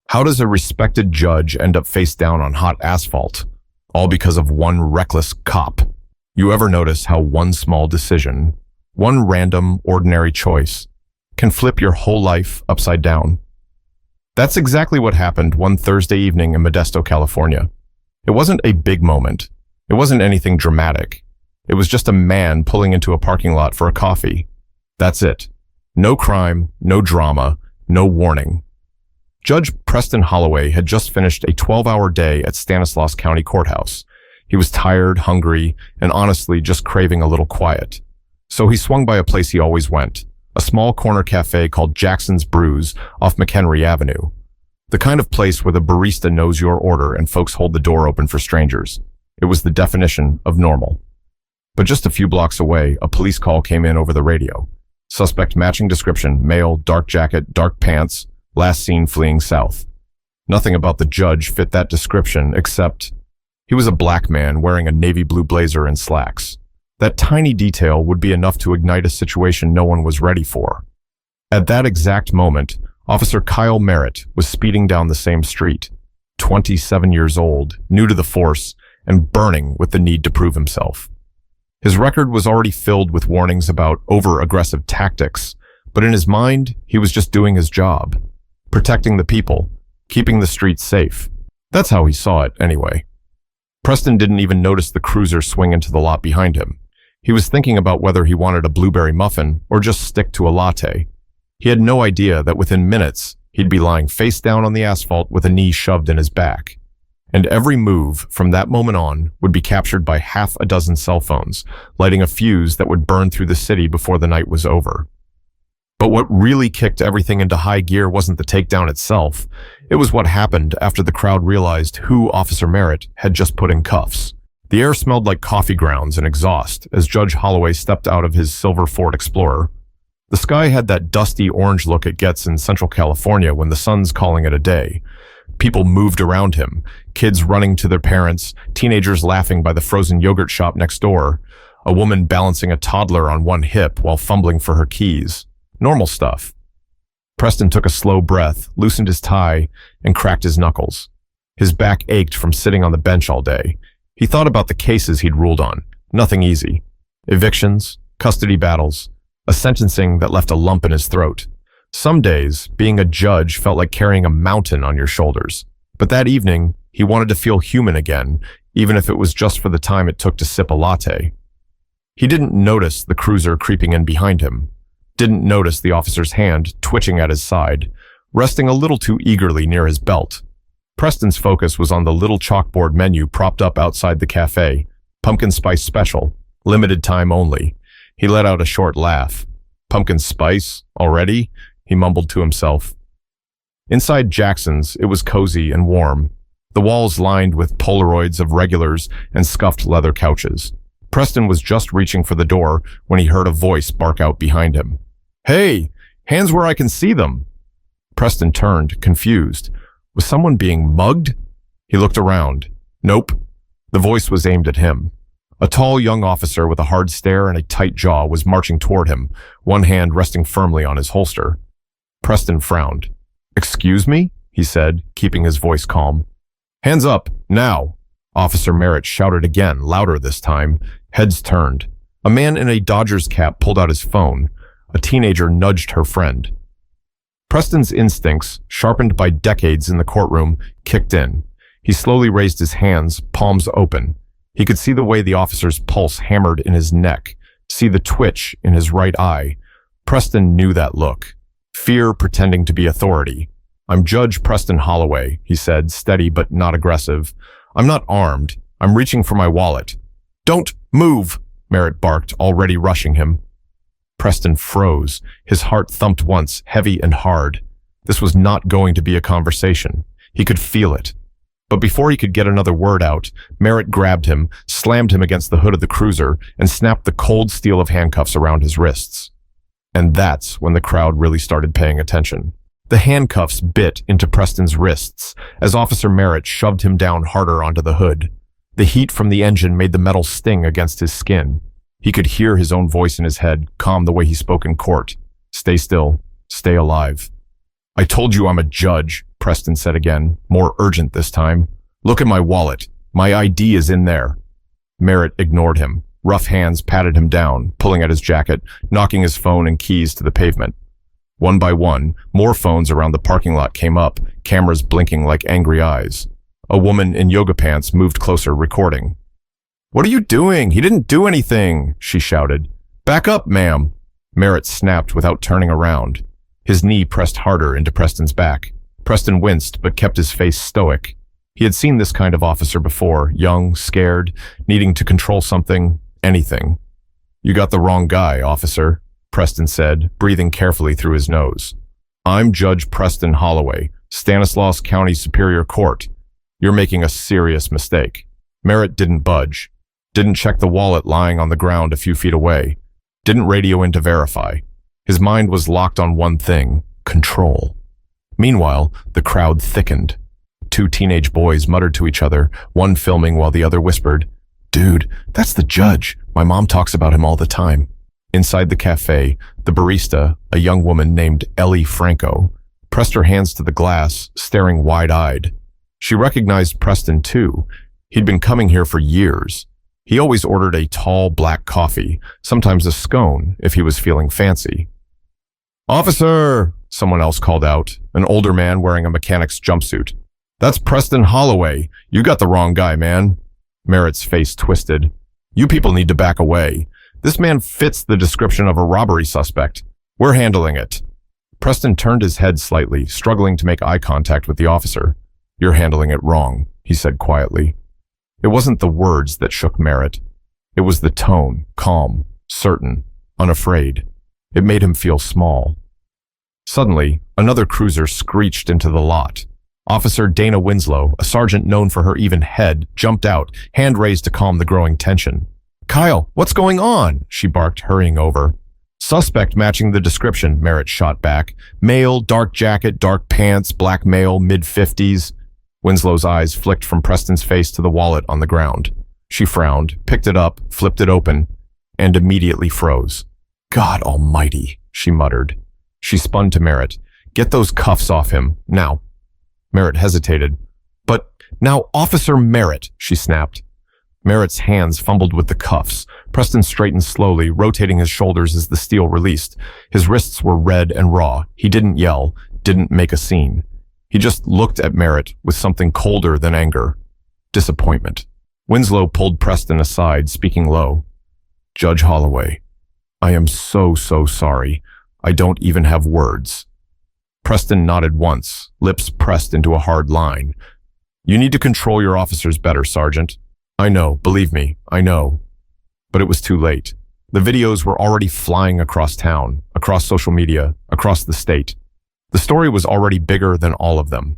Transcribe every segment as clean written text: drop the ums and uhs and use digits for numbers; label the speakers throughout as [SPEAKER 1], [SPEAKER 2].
[SPEAKER 1] How does a respected judge end up face down on hot asphalt? All because of one reckless cop. You ever notice how one small decision, one random, ordinary choice, can flip your whole life upside down? That's exactly what happened one Thursday evening in Modesto, California. It wasn't a big moment. It wasn't anything dramatic. It was just a man pulling into a parking lot for a coffee. That's it. No crime, no drama, no warning. Judge Preston Holloway had just finished a 12-hour day at Stanislaus County Courthouse. He was tired, hungry, and honestly just craving a little quiet. So he swung by a place he always went, a small corner cafe called Jackson's Brews off McHenry Avenue. The kind of place where the barista knows your order and folks hold the door open for strangers. It was the definition of normal. But just a few blocks away, a police call came in over the radio. Suspect matching description, male, dark jacket, dark pants, last seen fleeing south. Nothing about the judge fit that description except he was a black man wearing a navy blue blazer and slacks. That tiny detail would be enough to ignite a situation no one was ready for. At that exact moment, Officer Kyle Merritt was speeding down the same street, 27 years old, new to the force, and burning with the need to prove himself. His record was already filled with warnings about over-aggressive tactics, but in his mind, he was just doing his job, protecting the people, keeping the streets safe. That's how he saw it, anyway. Preston didn't even notice the cruiser swing into the lot behind him. He was thinking about whether he wanted a blueberry muffin or just stick to a latte. He had no idea that within minutes, he'd be lying face down on the asphalt with a knee shoved in his back. And every move from that moment on would be captured by half a dozen cell phones, lighting a fuse that would burn through the city before the night was over. But what really kicked everything into high gear wasn't the takedown itself. It was what happened after the crowd realized who Officer Merritt had just put in cuffs. The air smelled like coffee grounds and exhaust as Judge Holloway stepped out of his silver Ford Explorer. The sky had that dusty orange look it gets in Central California when the sun's calling it a day. People moved around him, kids running to their parents, teenagers laughing by the frozen yogurt shop next door, a woman balancing a toddler on one hip while fumbling for her keys. Normal stuff. Preston took a slow breath, loosened his tie, and cracked his knuckles. His back ached from sitting on the bench all day. He thought about the cases he'd ruled on. Nothing easy. Evictions, custody battles, a sentencing that left a lump in his throat. Some days, being a judge felt like carrying a mountain on your shoulders. But that evening, he wanted to feel human again, even if it was just for the time it took to sip a latte. He didn't notice the cruiser creeping in behind him. Didn't notice the officer's hand twitching at his side, resting a little too eagerly near his belt. Preston's focus was on the little chalkboard menu propped up outside the cafe. Pumpkin spice special, limited time only. He let out a short laugh. Pumpkin spice? Already? He mumbled to himself. Inside Jackson's, it was cozy and warm. The walls lined with Polaroids of regulars and scuffed leather couches. Preston was just reaching for the door when he heard a voice bark out behind him. "Hey, hands where I can see them." Preston turned, confused. Was someone being mugged? He looked around. Nope. The voice was aimed at him. A tall young officer with a hard stare and a tight jaw was marching toward him, one hand resting firmly on his holster. Preston frowned. "Excuse me?" he said, keeping his voice calm. "Hands up, now!" Officer Merritt shouted again, louder this time. Heads turned. A man in a Dodgers cap pulled out his phone. A teenager nudged her friend. Preston's instincts, sharpened by decades in the courtroom, kicked in. He slowly raised his hands, palms open. He could see the way the officer's pulse hammered in his neck, see the twitch in his right eye. Preston knew that look. Fear pretending to be authority. "I'm Judge Preston Holloway," he said, steady but not aggressive. "I'm not armed. I'm reaching for my wallet." "Don't move," Merritt barked, already rushing him. Preston froze. His heart thumped once, heavy and hard. This was not going to be a conversation. He could feel it. But before he could get another word out, Merritt grabbed him, slammed him against the hood of the cruiser, and snapped the cold steel of handcuffs around his wrists. And that's when the crowd really started paying attention. The handcuffs bit into Preston's wrists as Officer Merritt shoved him down harder onto the hood. The heat from the engine made the metal sting against his skin. He could hear his own voice in his head, calm the way he spoke in court. "Stay still. Stay alive." "I told you I'm a judge," Preston said again, more urgent this time. Look at my wallet. My ID is in there. Merritt ignored him. Rough hands patted him down, pulling at his jacket, knocking his phone and keys to the pavement. One by one, more phones around the parking lot came up, cameras blinking like angry eyes. A woman in yoga pants moved closer, recording. "What are you doing? He didn't do anything," she shouted. "Back up, ma'am." Merritt snapped without turning around. His knee pressed harder into Preston's back. Preston winced, but kept his face stoic. He had seen this kind of officer before, young, scared, needing to control something, anything. "You got the wrong guy, officer," Preston said, breathing carefully through his nose. "I'm Judge Preston Holloway, Stanislaus County Superior Court. You're making a serious mistake." Merritt didn't budge, didn't check the wallet lying on the ground a few feet away, didn't radio in to verify. His mind was locked on one thing: control. Meanwhile, the crowd thickened. Two teenage boys muttered to each other, one filming while the other whispered, "Dude, that's the judge. My mom talks about him all the time." Inside the cafe, the barista, a young woman named Ellie Franco, pressed her hands to the glass, staring wide-eyed. She recognized Preston, too. He'd been coming here for years. He always ordered a tall black coffee, sometimes a scone if he was feeling fancy. "Officer!" someone else called out, an older man wearing a mechanic's jumpsuit. "That's Preston Holloway. You got the wrong guy, man." Merritt's face twisted. "You people need to back away. This man fits the description of a robbery suspect. We're handling it." Preston turned his head slightly, struggling to make eye contact with the officer. "You're handling it wrong," he said quietly. It wasn't the words that shook Merritt. It was the tone, calm, certain, unafraid. It made him feel small. Suddenly, another cruiser screeched into the lot. Officer Dana Winslow, a sergeant known for her even head, jumped out, hand raised to calm the growing tension. "Kyle, what's going on?" she barked, hurrying over. "Suspect matching the description," Merritt shot back. "Male, dark jacket, dark pants, black male, mid-50s. Winslow's eyes flicked from Preston's face to the wallet on the ground. She frowned, picked it up, flipped it open, and immediately froze. "God almighty," she muttered. She spun to Merritt. "Get those cuffs off him, now." Merritt hesitated. "But now, Officer Merritt," she snapped. Merritt's hands fumbled with the cuffs. Preston straightened slowly, rotating his shoulders as the steel released. His wrists were red and raw. He didn't yell, didn't make a scene. He just looked at Merritt with something colder than anger. Disappointment. Winslow pulled Preston aside, speaking low. "Judge Holloway, I am so sorry. I don't even have words." Preston nodded once, lips pressed into a hard line. "You need to control your officers better, Sergeant." "I know, believe me, I know." But it was too late. The videos were already flying across town, across social media, across the state. The story was already bigger than all of them.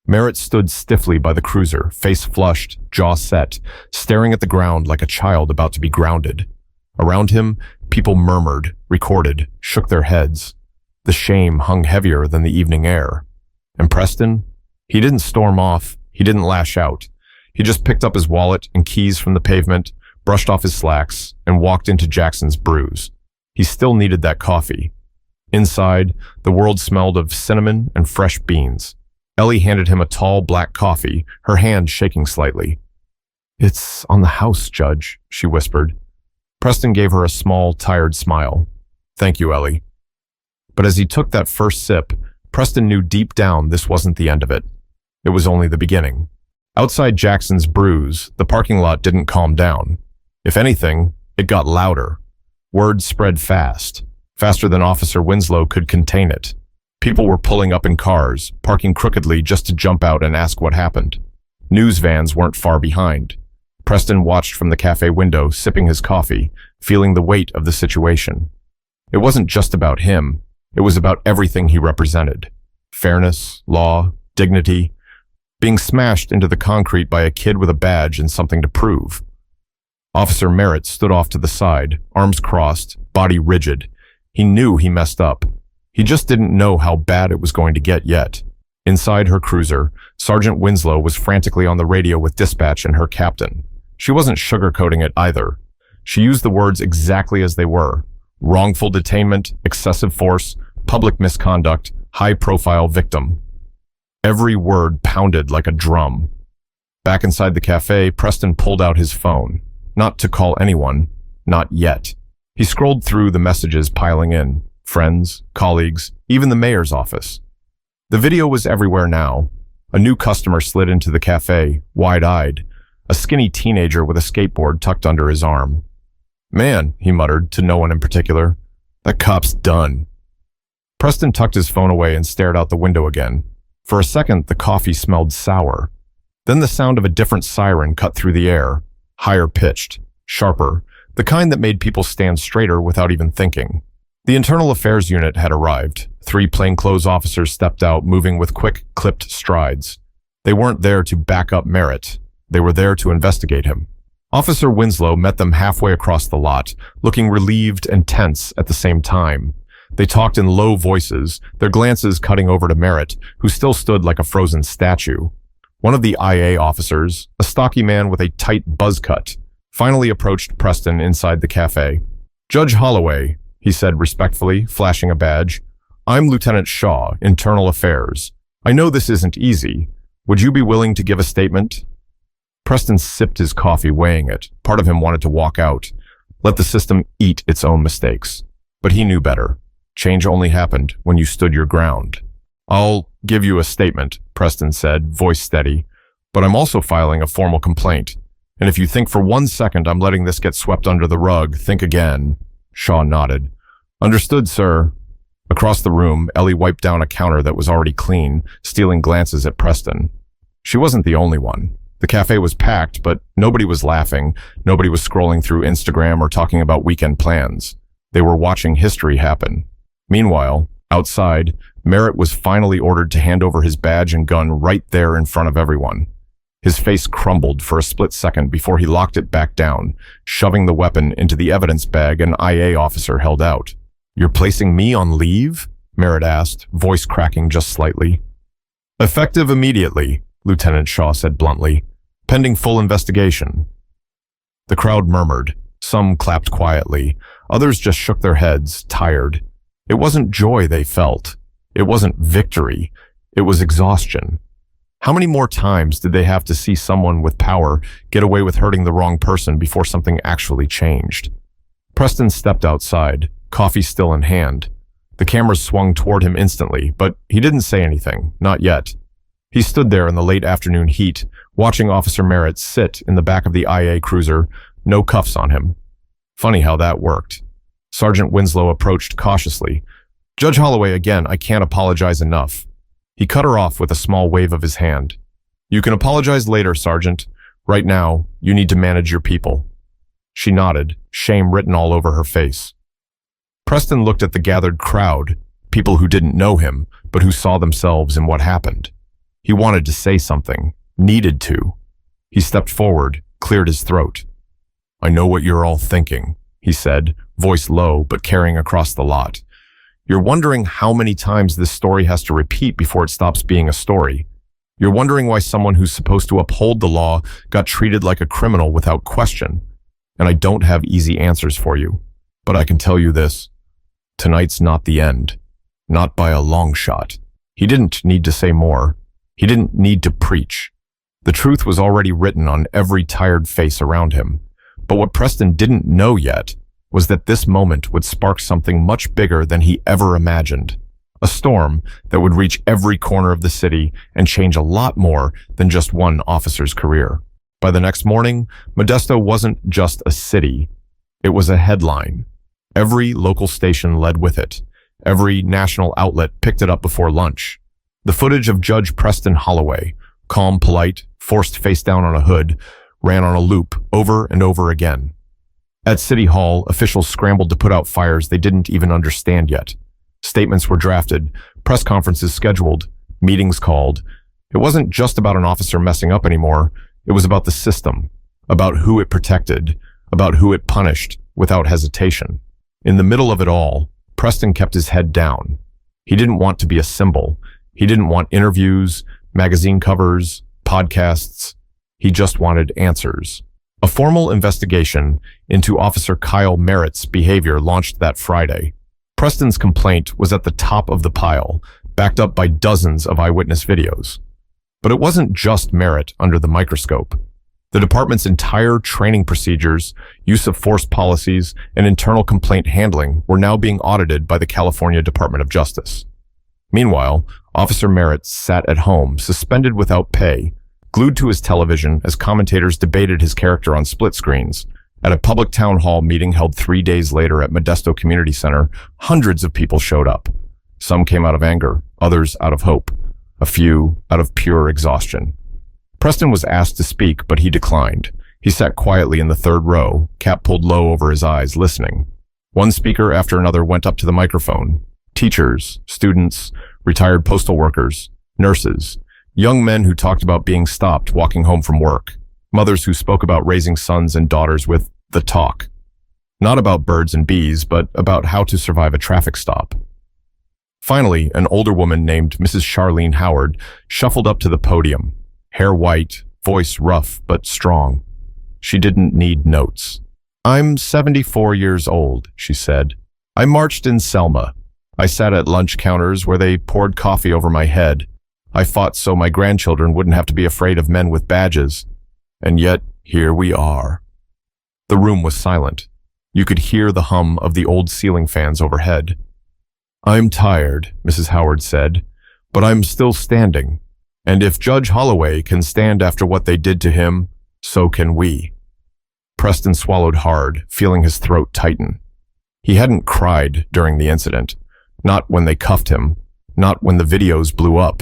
[SPEAKER 1] Merritt stood stiffly by the cruiser, face flushed, jaw set, staring at the ground like a child about to be grounded. Around him, people murmured, recorded, shook their heads. The shame hung heavier than the evening air. And Preston? He didn't storm off. He didn't lash out. He just picked up his wallet and keys from the pavement, brushed off his slacks, and walked into Jackson's Brews. He still needed that coffee. Inside, the world smelled of cinnamon and fresh beans. Ellie handed him a tall black coffee, her hand shaking slightly. "It's on the house, Judge," she whispered. Preston gave her a small, tired smile. "Thank you, Ellie." But as he took that first sip, Preston knew deep down this wasn't the end of it. It was only the beginning. Outside Jackson's Brews, the parking lot didn't calm down. If anything, it got louder. Word spread fast, faster than Officer Winslow could contain it. People were pulling up in cars, parking crookedly just to jump out and ask what happened. News vans weren't far behind. Preston watched from the cafe window, sipping his coffee, feeling the weight of the situation. It wasn't just about him. It was about everything he represented. Fairness, law, dignity, being smashed into the concrete by a kid with a badge and something to prove. Officer Merritt stood off to the side, arms crossed, body rigid. He knew he messed up. He just didn't know how bad it was going to get yet. Inside her cruiser, Sergeant Winslow was frantically on the radio with dispatch and her captain. She wasn't sugarcoating it either. She used the words exactly as they were. Wrongful detainment, excessive force, public misconduct, high-profile victim. Every word pounded like a drum. Back inside the cafe, Preston pulled out his phone. Not to call anyone, not yet. He scrolled through the messages piling in. Friends, colleagues, even the mayor's office. The video was everywhere now. A new customer slid into the cafe, wide-eyed, a skinny teenager with a skateboard tucked under his arm. "Man," he muttered, to no one in particular, "that cop's done." Preston tucked his phone away and stared out the window again. For a second, the coffee smelled sour. Then the sound of a different siren cut through the air, higher-pitched, sharper, the kind that made people stand straighter without even thinking. The Internal Affairs Unit had arrived. 3 plainclothes officers stepped out, moving with quick, clipped strides. They weren't there to back up Merritt. They were there to investigate him. Officer Winslow met them halfway across the lot, looking relieved and tense at the same time. They talked in low voices, their glances cutting over to Merritt, who still stood like a frozen statue. One of the IA officers, a stocky man with a tight buzz cut, finally approached Preston inside the cafe. "Judge Holloway," he said respectfully, flashing a badge. "I'm Lieutenant Shaw, Internal Affairs. I know this isn't easy. Would you be willing to give a statement?" Preston sipped his coffee, weighing it. Part of him wanted to walk out, let the system eat its own mistakes. But he knew better. Change only happened when you stood your ground. "I'll give you a statement," Preston said, voice steady. "But I'm also filing a formal complaint. And if you think for 1 second I'm letting this get swept under the rug, think again." Shaw nodded. "Understood, sir." Across the room, Ellie wiped down a counter that was already clean, stealing glances at Preston. She wasn't the only one. The cafe was packed, but nobody was laughing. Nobody was scrolling through Instagram or talking about weekend plans. They were watching history happen. Meanwhile, outside, Merritt was finally ordered to hand over his badge and gun right there in front of everyone. His face crumbled for a split second before he locked it back down, shoving the weapon into the evidence bag an IA officer held out. "You're placing me on leave?" Merritt asked, voice cracking just slightly. "Effective immediately," Lieutenant Shaw said bluntly, "pending full investigation." The crowd murmured. Some clapped quietly. Others just shook their heads, tired. It wasn't joy they felt. It wasn't victory. It was exhaustion. How many more times did they have to see someone with power get away with hurting the wrong person before something actually changed? Preston stepped outside, coffee still in hand. The cameras swung toward him instantly, but he didn't say anything, not yet. He stood there in the late afternoon heat, watching Officer Merritt sit in the back of the IA cruiser, no cuffs on him. Funny how that worked. Sergeant Winslow approached cautiously. "Judge Holloway, again, I can't apologize enough." He cut her off with a small wave of his hand. "You can apologize later, Sergeant. Right now, you need to manage your people." She nodded, shame written all over her face. Preston looked at the gathered crowd, people who didn't know him, but who saw themselves in what happened. He wanted to say something, needed to. He stepped forward, cleared his throat. "I know what you're all thinking," he said, voice low but carrying across the lot. "You're wondering how many times this story has to repeat before it stops being a story. You're wondering why someone who's supposed to uphold the law got treated like a criminal without question. And I don't have easy answers for you. But I can tell you this. Tonight's not the end. Not by a long shot." He didn't need to say more. He didn't need to preach. The truth was already written on every tired face around him. But what Preston didn't know yet was that this moment would spark something much bigger than he ever imagined. A storm that would reach every corner of the city and change a lot more than just one officer's career. By the next morning, Modesto wasn't just a city. It was a headline. Every local station led with it. Every national outlet picked it up before lunch. The footage of Judge Preston Holloway, calm, polite, forced face down on a hood, ran on a loop over and over again. At City Hall, officials scrambled to put out fires they didn't even understand yet. Statements were drafted, press conferences scheduled, meetings called. It wasn't just about an officer messing up anymore. It was about the system, about who it protected, about who it punished without hesitation. In the middle of it all, Preston kept his head down. He didn't want to be a symbol. He didn't want interviews, magazine covers, podcasts. He just wanted answers. A formal investigation into Officer Kyle Merritt's behavior launched that Friday. Preston's complaint was at the top of the pile, backed up by dozens of eyewitness videos. But it wasn't just Merritt under the microscope. The department's entire training procedures, use of force policies, and internal complaint handling were now being audited by the California Department of Justice. Meanwhile, Officer Merritt sat at home, suspended without pay, glued to his television as commentators debated his character on split screens. At a public town hall meeting held 3 days later at Modesto Community Center, hundreds of people showed up. Some came out of anger, others out of hope, a few out of pure exhaustion. Preston was asked to speak, but he declined. He sat quietly in the third row, cap pulled low over his eyes, listening. One speaker after another went up to the microphone. Teachers, students, retired postal workers, nurses, young men who talked about being stopped walking home from work, mothers who spoke about raising sons and daughters with the talk. Not about birds and bees, but about how to survive a traffic stop. Finally, an older woman named Mrs. Charlene Howard shuffled up to the podium. Hair white, voice rough but strong. She didn't need notes. "I'm 74 years old," she said. "I marched in Selma. I sat at lunch counters where they poured coffee over my head. I fought so my grandchildren wouldn't have to be afraid of men with badges. And yet, here we are." The room was silent. You could hear the hum of the old ceiling fans overhead. "I'm tired," Mrs. Howard said, "but I'm still standing. And if Judge Holloway can stand after what they did to him, so can we." Preston swallowed hard, feeling his throat tighten. He hadn't cried during the incident. Not when they cuffed him. Not when the videos blew up.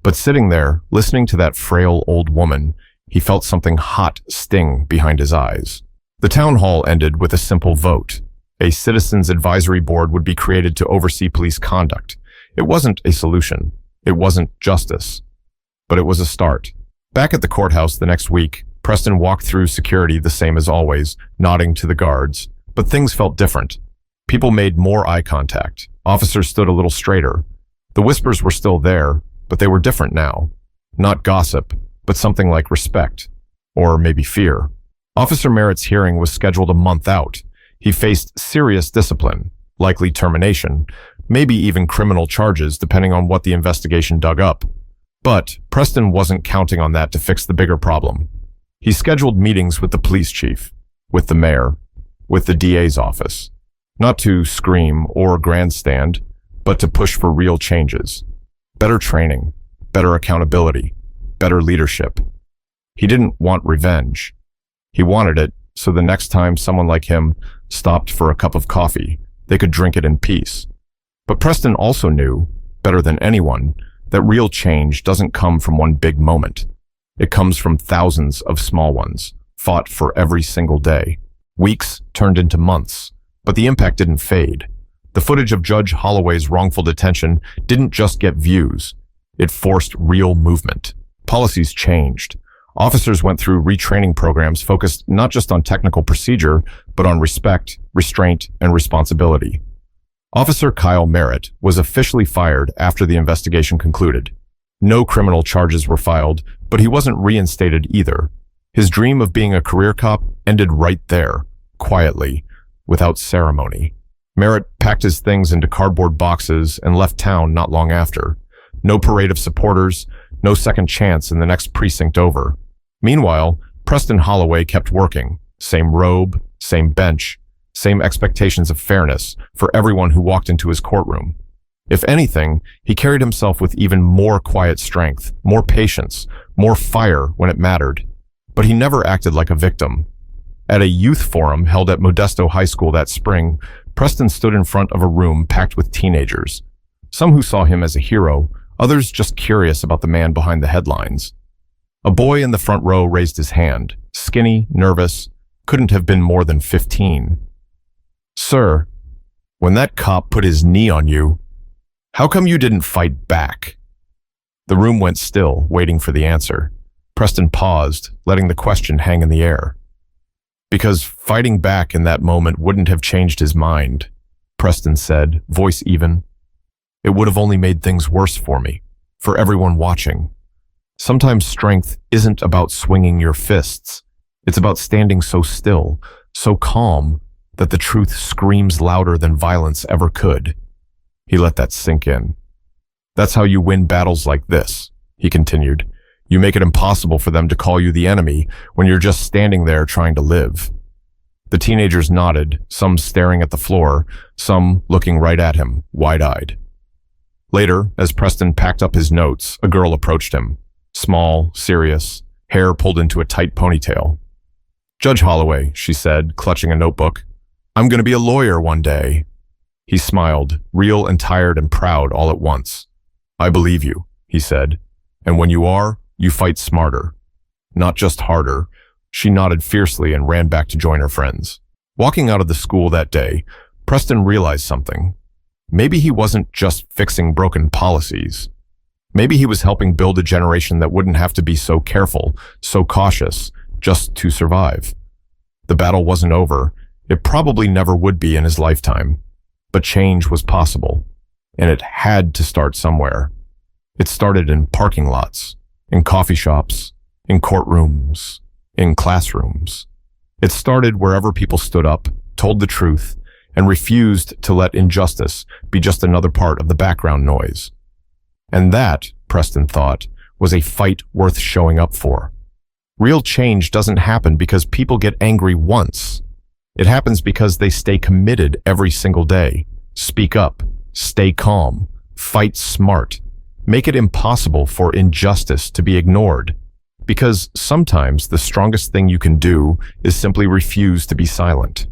[SPEAKER 1] But sitting there, listening to that frail old woman, he felt something hot sting behind his eyes. The town hall ended with a simple vote. A citizens' advisory board would be created to oversee police conduct. It wasn't a solution. It wasn't justice. But it was a start. Back at the courthouse the next week, Preston walked through security the same as always, nodding to the guards. But things felt different. People made more eye contact. Officers stood a little straighter. The whispers were still there, but they were different now. Not gossip, but something like respect. Or maybe fear. Officer Merritt's hearing was scheduled a month out. He faced serious discipline, likely termination, maybe even criminal charges depending on what the investigation dug up. But Preston wasn't counting on that to fix the bigger problem. He scheduled meetings with the police chief, with the mayor, with the DA's office. Not to scream or grandstand, but to push for real changes. Better training, better accountability, better leadership. He didn't want revenge. He wanted it so the next time someone like him stopped for a cup of coffee, they could drink it in peace. But Preston also knew, better than anyone, that real change doesn't come from one big moment. It comes from thousands of small ones, fought for every single day. Weeks turned into months, but the impact didn't fade. The footage of Judge Holloway's wrongful detention didn't just get views. It forced real movement. Policies changed. Officers went through retraining programs focused not just on technical procedure, but on respect, restraint, and responsibility. Officer Kyle Merritt was officially fired after the investigation concluded. No criminal charges were filed, but he wasn't reinstated either. His dream of being a career cop ended right there, quietly, without ceremony. Merritt packed his things into cardboard boxes and left town not long after. No parade of supporters, no second chance in the next precinct over. Meanwhile, Preston Holloway kept working. Same robe, same bench, same expectations of fairness for everyone who walked into his courtroom. If anything, he carried himself with even more quiet strength, more patience, more fire when it mattered. But he never acted like a victim. At a youth forum held at Modesto High School that spring, Preston stood in front of a room packed with teenagers. Some who saw him as a hero, others just curious about the man behind the headlines. A boy in the front row raised his hand, skinny, nervous, couldn't have been more than 15. "Sir, when that cop put his knee on you, how come you didn't fight back?" The room went still, waiting for the answer. Preston paused, letting the question hang in the air. "Because fighting back in that moment wouldn't have changed his mind," Preston said, voice even. "It would have only made things worse for me, for everyone watching. Sometimes strength isn't about swinging your fists. It's about standing so still, so calm, that the truth screams louder than violence ever could." He let that sink in. That's how you win battles like this, he continued. You make it impossible for them to call you the enemy when you're just standing there trying to live. The teenagers nodded, some staring at the floor, some looking right at him, wide-eyed. Later, as Preston packed up his notes, a girl approached him. Small, serious, hair pulled into a tight ponytail. Judge Holloway, she said, clutching a notebook. I'm going to be a lawyer one day. He smiled, real and tired and proud all at once. I believe you, he said. And when you are, you fight smarter. Not just harder. She nodded fiercely and ran back to join her friends. Walking out of the school that day, Preston realized something. Maybe he wasn't just fixing broken policies. Maybe he was helping build a generation that wouldn't have to be so careful, so cautious, just to survive. The battle wasn't over. It probably never would be in his lifetime. But change was possible, and it had to start somewhere. It started in parking lots, in coffee shops, in courtrooms, in classrooms. It started wherever people stood up, told the truth, and refused to let injustice be just another part of the background noise. And that, Preston thought, was a fight worth showing up for. Real change doesn't happen because people get angry once. It happens because they stay committed every single day. Speak up, stay calm, fight smart, make it impossible for injustice to be ignored. Because sometimes the strongest thing you can do is simply refuse to be silent.